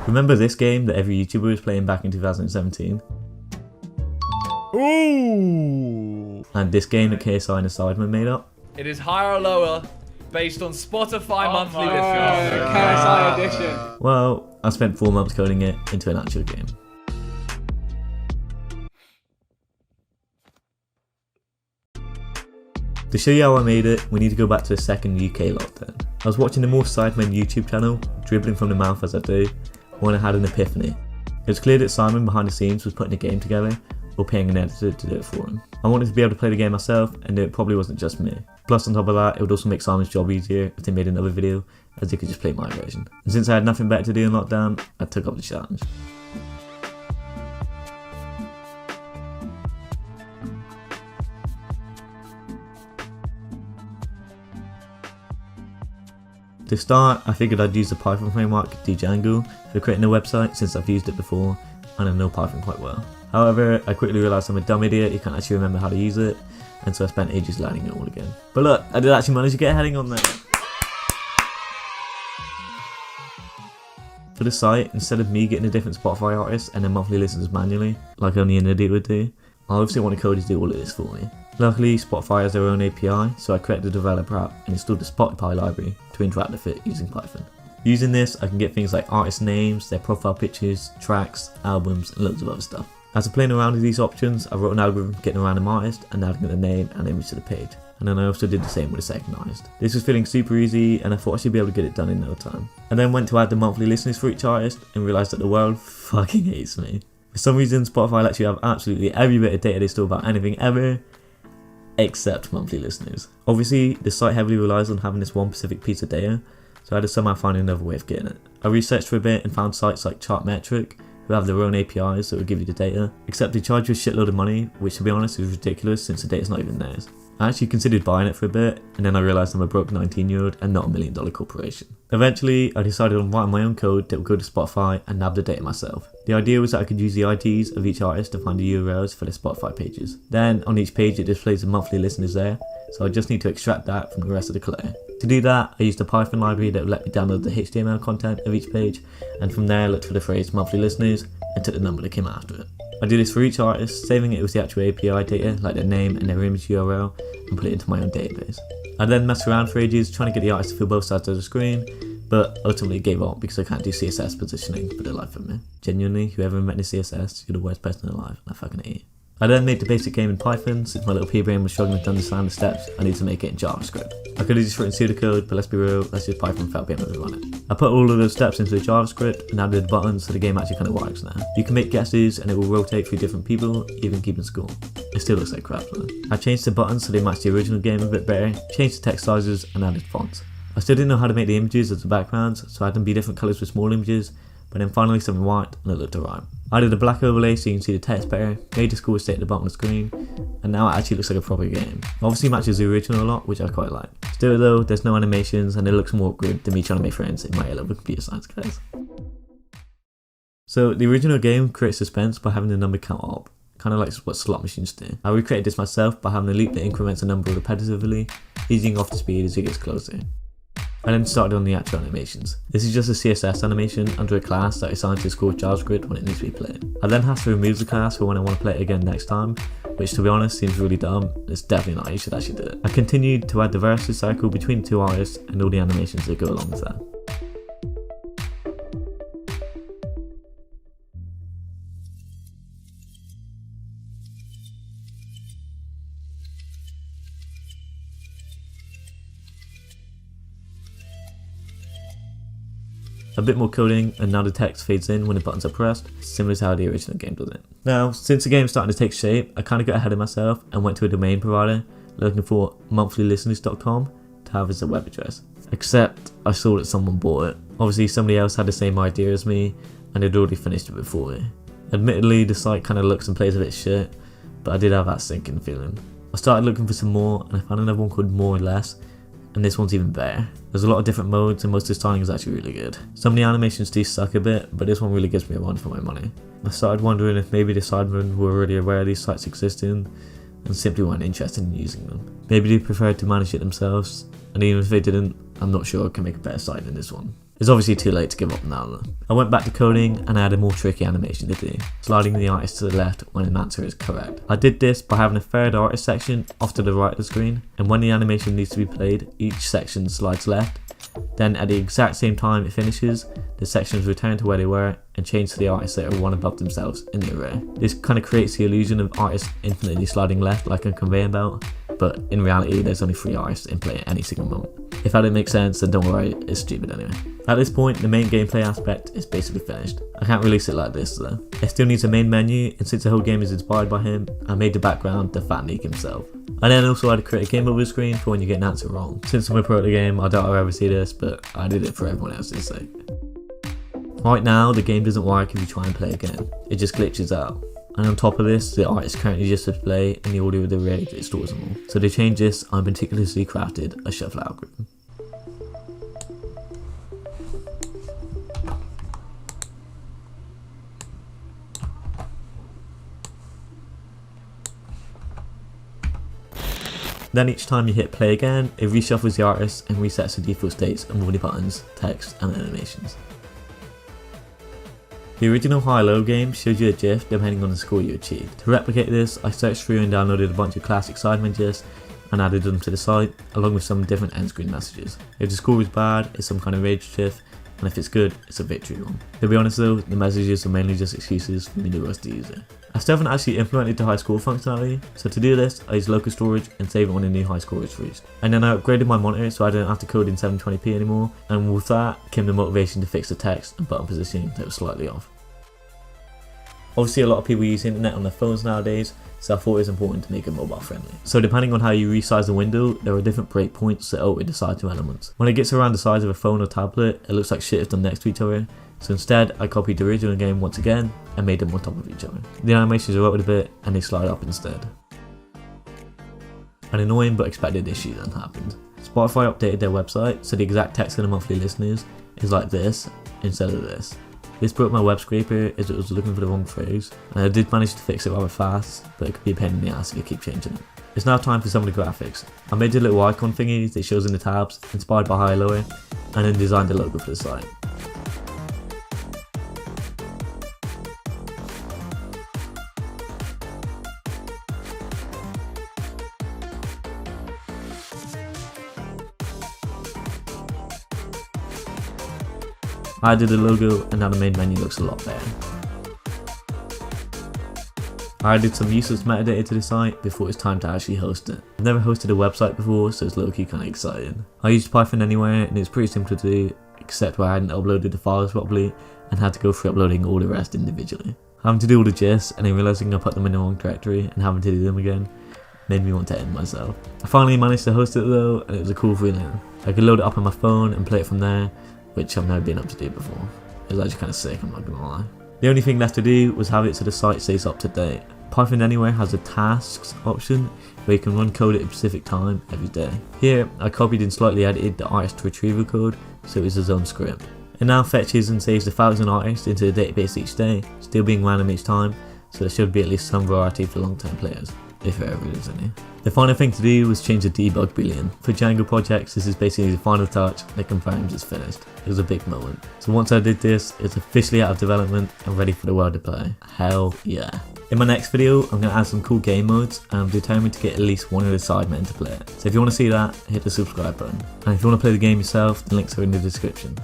Remember this game that every YouTuber was playing back in 2017? Ooh! And this game that KSI and the Sidemen made up? It is higher or lower based on Spotify monthly listeners. KSI edition. Well, I spent 4 months coding it into an actual game. To show you how I made it, we need to go back to the second UK lockdown. I was watching the More Sidemen YouTube channel, dribbling from the mouth as I do, when I had an epiphany. It was clear that Simon behind the scenes was putting the game together, or paying an editor to do it for him. I wanted to be able to play the game myself, and it probably wasn't just me. Plus on top of that, it would also make Simon's job easier if they made another video, as he could just play my version. And since I had nothing better to do in lockdown, I took up the challenge. To start, I figured I'd use the Python framework Django for creating a website since I've used it before and I know Python quite well. However, I quickly realised I'm a dumb idiot who can't actually remember how to use it, and so I spent ages learning it all again. But look, I did actually manage to get a heading on there. For the site, instead of me getting a different Spotify artist and then monthly listeners manually, like only an idiot would do, I obviously want a code to do all of this for me. Luckily, Spotify has their own API, so I created a developer app and installed the Spotify library to interact with it using Python. Using this, I can get things like artist names, their profile pictures, tracks, albums, and loads of other stuff. After playing around with these options, I wrote an algorithm getting a random artist and adding the name and image to the page. And then I also did the same with the second artist. This was feeling super easy and I thought I should be able to get it done in no time. I then went to add the monthly listeners for each artist and realised that the world fucking hates me. For some reason, Spotify lets you have absolutely every bit of data they store about anything ever, except monthly listeners. Obviously, the site heavily relies on having this one specific piece of data, so I had to somehow find another way of getting it. I researched for a bit and found sites like Chartmetric, who have their own APIs that will give you the data, except they charge you a shitload of money, which to be honest is ridiculous since the data's not even theirs. I actually considered buying it for a bit, and then I realised I'm a broke 19-year-old and not a $1 million corporation. Eventually, I decided on writing my own code that would go to Spotify and nab the data myself. The idea was that I could use the IDs of each artist to find the URLs for their Spotify pages. Then, on each page it displays the monthly listeners there, so I just need to extract that from the rest of the clutter. To do that, I used a Python library that would let me download the HTML content of each page, and from there I looked for the phrase monthly listeners and took the number that came after it. I did this for each artist, saving it with the actual API data like their name and their image URL, and put it into my own database. I then messed around for ages trying to get the artist to fill both sides of the screen, but ultimately gave up because I can't do CSS positioning for the life of me. Genuinely, whoever invented CSS, you're the worst person alive, and I fucking hate you. I then made the basic game in Python. Since my little pea brain was struggling to understand the steps, I needed to make it in JavaScript. I could have just written pseudocode, but let's be real, that's just Python without being able to run it. I put all of those steps into the JavaScript and added the buttons so the game actually kind of works now. You can make guesses and it will rotate through different people, even keeping score. It still looks like crap though. I changed the buttons so they match the original game a bit better, changed the text sizes and added fonts. I still didn't know how to make the images as the backgrounds, so I had them be different colours for small images, but then finally something worked and it looked alright. I did a black overlay so you can see the text better, made the score stay at the bottom of the screen, and now it actually looks like a proper game. Obviously matches the original a lot, which I quite like. Still though, there's no animations and it looks more awkward than me trying to make friends in my level computer science class. So the original game creates suspense by having the number count up, kind of like what slot machines do. I recreated this myself by having a loop that increments a number repetitively, easing off the speed as it gets closer. I then started on the actual animations. This is just a CSS animation under a class that assigns the score JavaScript when it needs to be played. I then have to remove the class for when I want to play it again next time, which to be honest seems really dumb. It's definitely not, you should actually do it. I continued to add the versus cycle between the two artists and all the animations that go along with that. A bit more coding and now the text fades in when the buttons are pressed, similar to how the original game does it. Now, since the game's starting to take shape, I kind of got ahead of myself and went to a domain provider looking for monthlylisteners.com to have as a web address. Except I saw that someone bought it. Obviously somebody else had the same idea as me and had already finished it before me. Admittedly, the site kind of looks and plays a bit shit, but I did have that sinking feeling. I started looking for some more and I found another one called More or Less, and this one's even better. There's a lot of different modes and most of the styling is actually really good. Some of the animations do suck a bit, but this one really gives me a run for my money. I started wondering if maybe the Sidemen were already aware these sites existed and simply weren't interested in using them. Maybe they preferred to manage it themselves, and even if they didn't, I'm not sure I can make a better site than this one. It's obviously too late to give up now though. I went back to coding and I had a more tricky animation to do, sliding the artist to the left when an answer is correct. I did this by having a third artist section off to the right of the screen, and when the animation needs to be played, each section slides left. Then at the exact same time it finishes, the sections return to where they were and change to the artists that are one above themselves in the array. This kind of creates the illusion of artists infinitely sliding left like a conveyor belt, but in reality there's only 3 artists in play at any single moment. If that didn't make sense, then don't worry, it's stupid anyway. At this point, the main gameplay aspect is basically finished. I can't release it like this though. It still needs a main menu, and since the whole game is inspired by him, I made the background the Fat Neek himself. I then also had to create a game over screen for when you get an answer wrong. Since I'm a pro at the game, I doubt I'll ever see this, but I did it for everyone else's sake. Right now, the game doesn't work if you try and play again. It just glitches out. And on top of this, the art is currently just display in the order of the array that it stores them all. So to change this, I meticulously crafted a shuffle algorithm. Then each time you hit play again, it reshuffles the artist and resets the default states of all the buttons, text and animations. The original high-low game shows you a GIF depending on the score you achieved. To replicate this, I searched through and downloaded a bunch of classic Sidemen GIFs and added them to the site, along with some different end screen messages. If the score is bad, it's some kind of rage GIF, and if it's good, it's a victory one. To be honest though, the messages are mainly just excuses for me to roast the user. I still haven't actually implemented the high score functionality, so to do this, I use local storage and save it when a new high score is reached. And then I upgraded my monitor so I don't have to code in 720p anymore, and with that came the motivation to fix the text and button positioning that was slightly off. Obviously a lot of people use the internet on their phones nowadays, so I thought it was important to make it mobile friendly. So depending on how you resize the window, there are different breakpoints set out with the side two elements. When it gets around the size of a phone or tablet, it looks like shit is done next to each other, so instead I copied the original game once again and made them on top of each other. The animations are rotated a bit and they slide up instead. An annoying but expected issue then happened. Spotify updated their website, so the exact text of the monthly listeners is like this instead of this. This broke my web scraper as it was looking for the wrong phrase, and I did manage to fix it rather fast, but it could be a pain in the ass if you keep changing it. It's now time for some of the graphics. I made a little icon thingy that shows in the tabs, inspired by high lower, and then designed the logo for the site. I added the logo and now the main menu looks a lot better. I added some useless metadata to the site before it's time to actually host it. I've never hosted a website before, so it's low-key kinda exciting. I used Python Anywhere and it's pretty simple to do, except where I hadn't uploaded the files properly and had to go through uploading all the rest individually. Having to do all the GIFs and then realising I put them in the wrong directory and having to do them again made me want to end myself. I finally managed to host it though, and it was a cool feeling. I could load it up on my phone and play it from there, which I've never been able to do before. It was actually kind of sick, I'm not gonna lie. The only thing left to do was have it so the site stays up to date. Python Anywhere has a tasks option where you can run code at a specific time every day. Here, I copied and slightly edited the artist retrieval code so it was his own script. It now fetches and saves 1,000 artists into the database each day, still being random each time, so there should be at least some variety for long-term players, if there ever is any. The final thing to do was change the debug boolean. For Django projects, this is basically the final touch that confirms it's finished. It was a big moment. So once I did this, it's officially out of development and ready for the world to play. Hell yeah. In my next video, I'm going to add some cool game modes and I'm determined to get at least one of the Sidemen to play it. So if you want to see that, hit the subscribe button. And if you want to play the game yourself, the links are in the description.